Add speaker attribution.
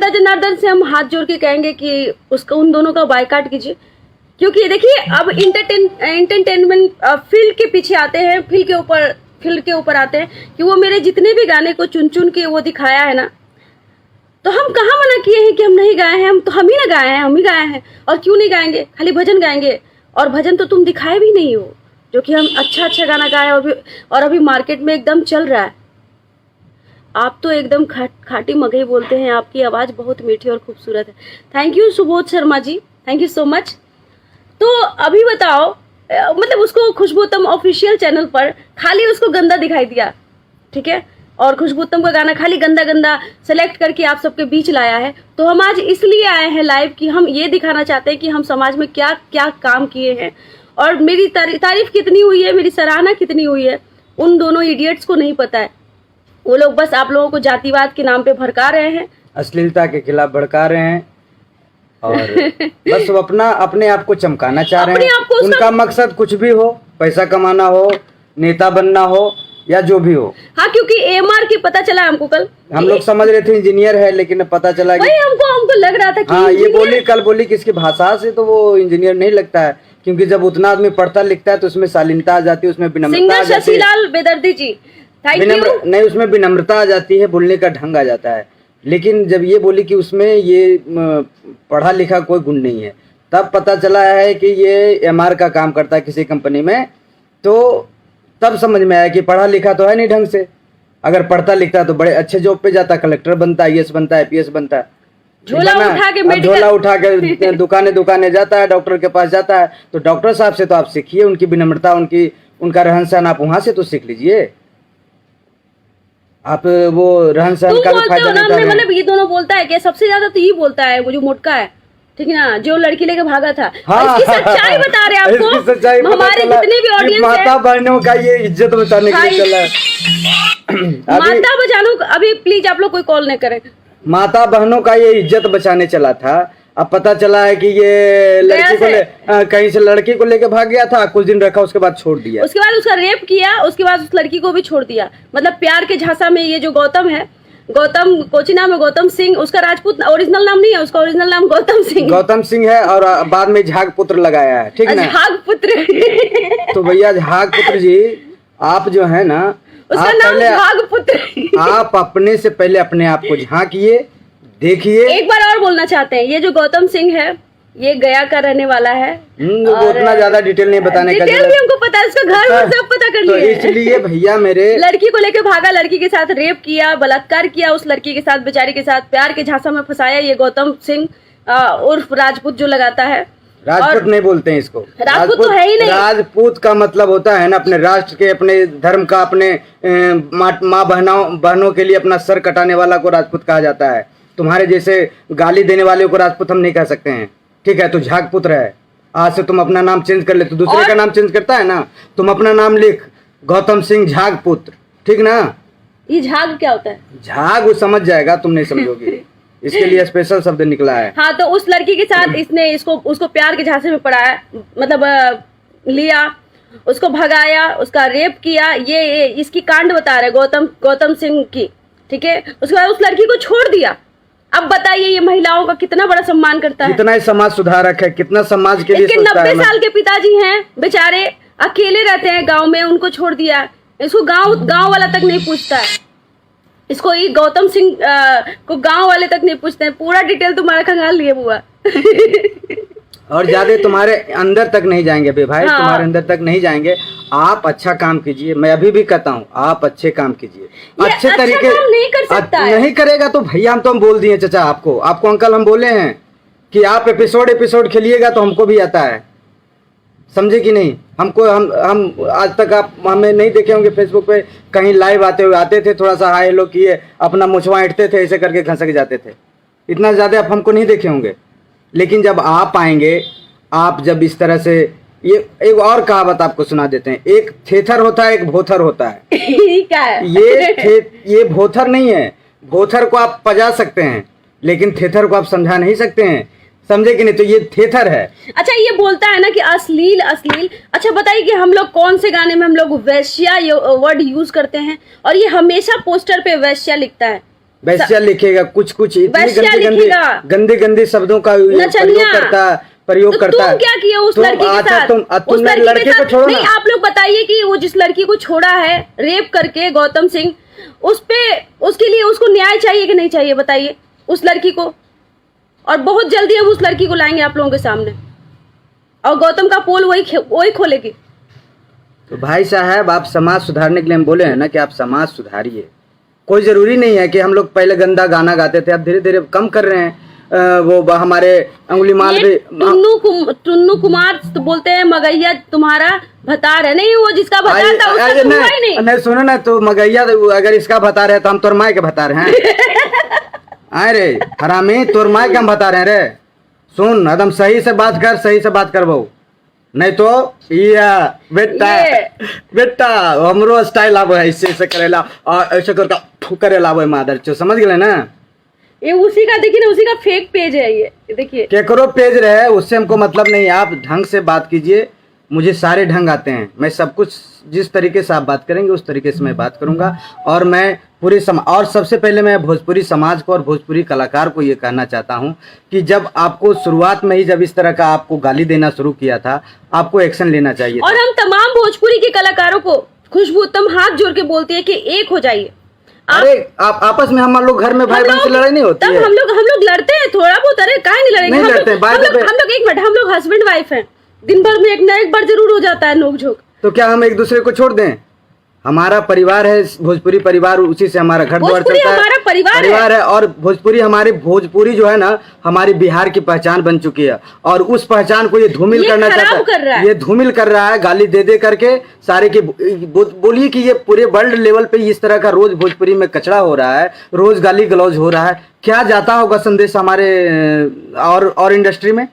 Speaker 1: जनता जनार्दन से हम हाथ जोड़ के कहेंगे कि उसका उन दोनों का बायकॉट कीजिए, क्योंकि देखिए अब इंटरटेनमेंट फील्ड के पीछे आते हैं, फील्ड के ऊपर आते हैं कि वो मेरे जितने भी गाने को चुन चुन के वो दिखाया है ना, तो हम कहाँ मना किए हैं कि हम नहीं गाए हैं, हम ही ना गाए हैं, हम ही गाए हैं। और क्यों नहीं गाएंगे, खाली भजन गाएंगे। और भजन तो तुम दिखाए भी नहीं हो, जो कि हम अच्छा गाना गाए और अभी मार्केट में एकदम चल रहा है। आप तो एकदम खाटी मगही बोलते हैं, आपकी आवाज़ बहुत मीठी और खूबसूरत है। Thank you Subodh Sharma ji, thank you so much. तो अभी बताओ, मतलब उसको खुशबू उत्तम ऑफिशियल चैनल पर खाली उसको गंदा दिखाई दिया, ठीक है, और खुशबू उत्तम का गाना खाली गंदा गंदा सेलेक्ट करके आप सबके बीच लाया है। तो हम आज इसलिए आए हैं लाइव कि हम ये दिखाना चाहते हैं कि हम समाज में क्या क्या काम किए हैं, और मेरी तारीफ कितनी हुई है, मेरी सराहना कितनी हुई है, उन दोनों इडियट्स को नहीं पता है। वो लोग बस आप लोगों को जातिवाद के नाम पे भड़का रहे हैं,
Speaker 2: अश्लीलता के खिलाफ भड़का रहे हैं, और बस वो अपने आप को चमकाना चाह रहे हैं। उनका मकसद कुछ भी हो, पैसा कमाना हो, नेता बनना हो, या जो भी हो।
Speaker 1: हाँ, क्योंकि एमआर की पता चला हमको कल,
Speaker 2: हम लोग समझ रहे थे इंजीनियर है, लेकिन पता चला कि
Speaker 1: हमको लग रहा था कि
Speaker 2: हाँ, ये कल बोली कि इसकी भाषा से तो वो इंजीनियर नहीं लगता है, क्योंकि जब उतना आदमी पढ़ता लिखता है तो उसमें शालीनता आ जाती है, उसमें विनम्रता आ जाती है।
Speaker 1: शशिलाल बेदर्दी जी, थैंक यू।
Speaker 2: नहीं, उसमें विनम्रता आ जाती है, बोलने का ढंग आ जाता है। लेकिन जब ये बोली कि उसमें ये पढ़ा लिखा कोई गुण नहीं है, तब पता चला है कि ये एमआर का काम करता है किसी कंपनी में। तो तब समझ में आया कि पढ़ा लिखा तो है नहीं ढंग से। अगर पढ़ता लिखता तो बड़े अच्छे जॉब पे जाता, कलेक्टर बनता, आईएएस बनता, आईपीएस बनता। झोला उठा के दुकाने जाता है, डॉक्टर के पास जाता है। तो डॉक्टर साहब से तो आप सीखिए, उनकी विनम्रता, उनका रहन सहन आप वहां से तो सीख लीजिए। आप वो रहन सहन का फायदा नहीं उठा रहे हैं।
Speaker 1: मतलब ये दोनों बोलता है कि सबसे ज्यादा तो ये बोलता है वो जो मोटका है, ठीक है ना, जो लड़की लेके भागा था।
Speaker 2: हाँ,
Speaker 1: इसकी सच्चाई बता रहे हैं आपको, हमारे जितने भी ऑडियंस है,
Speaker 2: माता बहनों का ये इज्जत बचाने के लिए चला है।
Speaker 1: माता बहनों, अभी प्लीज आप लोग कोई कॉल न करें।
Speaker 2: माता बहनों का ये इज्जत बचाने चला था। अब पता चला है कि ये कहीं से लड़की को लेके भाग गया था, कुछ दिन रखा, उसके बाद छोड़ दिया,
Speaker 1: उसके बाद उसका रेप किया, उसके बाद उस लड़की को भी छोड़ दिया। मतलब प्यार के झांसा में ये जो गौतम है, कोची नाम है गौतम सिंह, उसका राजपूत ओरिजिनल नाम नहीं है, उसका ओरिजिनल नाम गौतम सिंह है, और बाद में झाग पुत्र लगाया है, ठीक है ना, झाग पुत्र। तो भैया झाग पुत्र जी, आप जो है ना, उसका नाम झाग पुत्र।
Speaker 2: आप अपने से पहले अपने आप को झांकिए, देखिए।
Speaker 1: एक बार और बोलना चाहते हैं, ये जो गौतम सिंह है, ये गया का रहने वाला है।
Speaker 2: वो उतना ज्यादा डिटेल नहीं बताने का,
Speaker 1: डिटेल भी हमको पता है, उसका घर सब पता कर लिया।
Speaker 2: तो इसलिए भैया मेरे,
Speaker 1: लड़की को लेके भागा, लड़की के साथ रेप किया, बलात्कार किया, उस लड़की के साथ, बेचारी के साथ प्यार के झांसा में फंसाया ये गौतम सिंह उर्फ राजपूत जो लगाता है।
Speaker 2: राजपूत नहीं बोलते हैं इसको,
Speaker 1: राजपूत तो है ही नहीं।
Speaker 2: राजपूत का मतलब होता है ना अपने राष्ट्र के, अपने धर्म का, अपने माँ बहनों के लिए अपना सर कटाने वाला को राजपूत कहा जाता है। तुम्हारे जैसे गाली देने वाले को राजपूत हम नहीं कह सकते हैं, ठीक है। तो झाग पुत्र है, आज से तुम अपना नाम चेंज कर ले, तो दूसरे का नाम चेंज करता है ना, तुम अपना नाम लिख गौतम सिंह झाग पुत्र, ठीक ना।
Speaker 1: ये झाग क्या होता है?
Speaker 2: झाग वो समझ जाएगा, तुम नहीं समझोगे। इसके लिए स्पेशल शब्द निकला है।
Speaker 1: हाँ, तो उस लड़की के साथ इसने उसको प्यार के झांसे में पड़ाया, मतलब लिया, उसको भगाया, उसका रेप किया। ये इसकी कांड बता रहे गौतम सिंह की, ठीक है। उसके बाद उस लड़की को छोड़ दिया। अब बताइए ये महिलाओं का कितना बड़ा सम्मान करता है,
Speaker 2: कितना समाज सुधारक है, कितना समाज के लिए सोचता है।
Speaker 1: 90 साल के पिताजी हैं बेचारे, अकेले रहते हैं गांव में, उनको छोड़ दिया। इसको गांव वाला तक नहीं पूछता है, इसको ये गौतम सिंह को गांव वाले तक नहीं पूछते हैं। पूरा डिटेल तुम्हारा खंगाल लिए बुआ।
Speaker 2: और ज्यादा तुम्हारे अंदर तक नहीं जाएंगे भाई, हाँ। तुम्हारे अंदर तक नहीं जाएंगे। आप अच्छा काम कीजिए, मैं अभी भी कहता हूँ, आप अच्छे काम कीजिए, अच्छे तरीके
Speaker 1: नहीं कर सकता
Speaker 2: नहीं करेगा तो भैया हम बोल दिए चाचा, आपको अंकल हम बोले हैं कि आप एपिसोड खेलिएगा तो हमको भी आता है, समझे कि नहीं। हम आज तक आप हमें नहीं देखे होंगे फेसबुक पे, कहीं लाइव आते थे, थोड़ा सा हाय हेलो किए, अपना मुछवा ऐंठते थे, ऐसे करके घसक जाते थे। इतना ज्यादा आप हमको नहीं देखे होंगे। लेकिन जब आप आएंगे, आप जब इस तरह से, ये एक और कहावत आपको सुना देते हैं, एक थेथर होता है, एक भोथर होता है।
Speaker 1: क्या है?
Speaker 2: ये भोथर नहीं है। भोथर को आप पजा सकते हैं, लेकिन थेथर को आप समझा नहीं सकते हैं, समझे कि नहीं। तो ये थेथर है।
Speaker 1: अच्छा, ये बोलता है ना कि अश्लील। अच्छा बताइए कि हम लोग कौन से गाने में हम लोग वैश्या ये वर्ड यूज करते हैं, और ये हमेशा पोस्टर पे वैश्या लिखता है।
Speaker 2: वैश्या लिखेगा, कुछ कुछ इतनी
Speaker 1: वैश्या
Speaker 2: गंदे
Speaker 1: लिखेगा।
Speaker 2: गंदे गंदे शब्दों का
Speaker 1: नचनिया।
Speaker 2: प्रयोग
Speaker 1: तो
Speaker 2: करता है।
Speaker 1: तुम क्या किया उस
Speaker 2: तुम-
Speaker 1: लड़की के
Speaker 2: अच्छा,
Speaker 1: साथ?
Speaker 2: तुमने
Speaker 1: उस लड़की
Speaker 2: लड़के
Speaker 1: के
Speaker 2: को
Speaker 1: साथ
Speaker 2: छोड़ो
Speaker 1: नहीं,
Speaker 2: ना।
Speaker 1: आप लोग बताइए कि वो जिस लड़की को छोड़ा है रेप करके गौतम सिंह, उस पे उसके लिए उसको न्याय चाहिए कि नहीं चाहिए, बताइए उस लड़की को। और बहुत जल्दी हम उस लड़की को लाएंगे आप लोगों के सामने, और गौतम का पोल वही खोलेगी।
Speaker 2: तो भाई साहब, आप समाज सुधारने के लिए हम बोले हैं ना कि आप समाज सुधारिए। कोई जरूरी नहीं है कि हम लोग पहले गंदा गाना गाते थे, अब धीरे धीरे कम कर रहे हैं। वो हमारे अंगुलीमाल
Speaker 1: ये
Speaker 2: भी
Speaker 1: टुन्नू कुमार तो बोलते हैं मगैया तुम्हारा भतार है, नहीं वो जिसका भतार था उसका तो हुआ ही नहीं।
Speaker 2: नहीं सुनो ना, तो मगैया अगर इसका भतार है तो हम तोर माय के भतार हैं। अरे हरामी, तोर माय के हम भतार हैं रे। सुन, एकदम सही से बात कर, सही से बात कर बहू, नहीं तो बेटा हमरो स्टाइल आबो है, इससे करेला और ऐसे करके करेला आबो मादर चो, समझ गए ना।
Speaker 1: ये उसी का देखिए ना, उसी का फेक पेज है ये देखिए।
Speaker 2: केकरो पेज रहे उससे हमको मतलब नहीं है, आप ढंग से बात कीजिए। मुझे सारे ढंग आते हैं, मैं सब कुछ जिस तरीके से आप बात करेंगे उस तरीके से मैं बात करूंगा। और मैं पूरे और सबसे पहले मैं भोजपुरी समाज को और भोजपुरी कलाकार को ये कहना चाहता हूं कि जब आपको शुरुआत में ही जब इस तरह का आपको गाली देना शुरू किया था, आपको एक्शन लेना चाहिए।
Speaker 1: और हम तमाम भोजपुरी के कलाकारों को खुशबू उत्तम हाथ जोड़ के बोलती है कि एक हो जाइए।
Speaker 2: अरे आप आपस में हम लोग घर में भाई बहन से लड़ाई नहीं होती है।
Speaker 1: हम लोग लड़ते हैं थोड़ा बहुत, अरे काहे नहीं लड़ेंगे,
Speaker 2: नहीं लड़ते हैं,
Speaker 1: हम लोग एक मिनट, हम लोग हस्बैंड वाइफ हैं, दिन भर में एक ना एक बार जरूर हो जाता है नोक-झोंक।
Speaker 2: तो क्या हम एक दूसरे को छोड़ दें? हमारा परिवार है भोजपुरी परिवार, उसी से हमारा घर द्वार चलता है,
Speaker 1: हमारा परिवार है।
Speaker 2: और भोजपुरी जो है ना हमारी बिहार की पहचान बन चुकी है, और उस पहचान को ये धूमिल करना चाहता है, ये धूमिल कर रहा है गाली दे दे करके सारे की। बोलिए कि ये पूरे वर्ल्ड लेवल पे इस तरह का रोज भोजपुरी में कचरा हो रहा है, रोज गाली गलौज हो रहा है, क्या जाता होगा संदेश हमारे और इंडस्ट्री में।